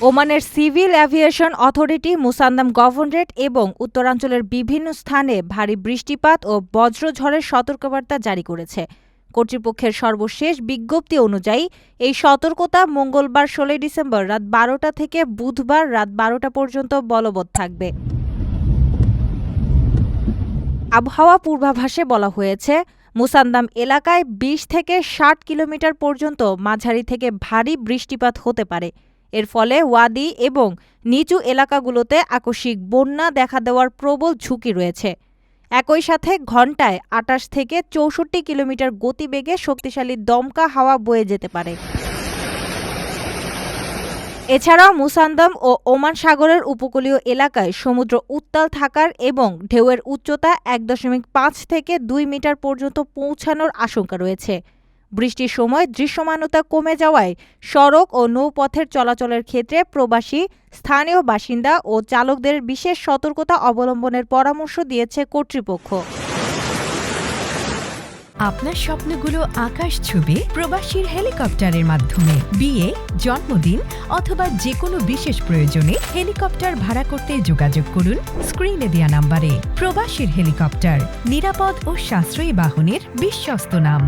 ওমানের civil aviation authority মুসান্দাম governorate এবং উত্তরাঞ্চলের বিভিন্ন স্থানে ভারী বৃষ্টিপাত ও বজ্রঝড়ের সতর্কবার্তা জারি করেছে। কর্তৃপক্ষের সর্বশেষ বিজ্ঞপ্তি অনুযায়ী এই সতর্কতা মঙ্গলবার ১৬ ডিসেম্বর রাত ১২টা থেকে বুধবার রাত ১২টা পর্যন্ত বলবৎ থাকবে। আবহাওয়া পূর্বাভাসে বলা হয়েছে, মুসান্দাম এলাকায় ২০ থেকে ৬০ কিলোমিটার পর্যন্ত মাঝারি থেকে ভারী বৃষ্টিপাত হতে পারে। এর ফলে ওয়াদি এবং নিচু এলাকাগুলোতে আকস্মিক বন্যা দেখা দেওয়ার প্রবল ঝুঁকি রয়েছে। একই সাথে ঘণ্টায় ২৮ থেকে ৬৪ কিলোমিটার গতিবেগে শক্তিশালী দমকা হাওয়া বয়ে যেতে পারে। এছাড়াও মুসান্দাম ও ওমান সাগরের উপকূলীয় এলাকায় সমুদ্র উত্তাল থাকার এবং ঢেউয়ের উচ্চতা ১.৫ থেকে ২ মিটার পর্যন্ত পৌঁছানোর আশঙ্কা রয়েছে। বৃষ্টির সময় দৃশ্যমানতা কমে যাওয়ায় সড়ক ও নৌপথের চলাচলের ক্ষেত্রে প্রবাসী, স্থানীয় বাসিন্দা ও চালকদের বিশেষ সতর্কতা অবলম্বনের পরামর্শ দিয়েছে কর্তৃপক্ষ। আপনার স্বপ্নগুলো আকাশ ছুবে প্রবাসীর হেলিকপ্টারের মাধ্যমে। বিয়ে, জন্মদিন অথবা যে কোনো বিশেষ প্রয়োজনে হেলিকপ্টার ভাড়া করতে যোগাযোগ করুন স্ক্রিনে দেয়া নাম্বারে। প্রবাসীর হেলিকপ্টার, নিরাপদ ও সাশ্রয়ী বাহনের বিশ্বস্ত নাম।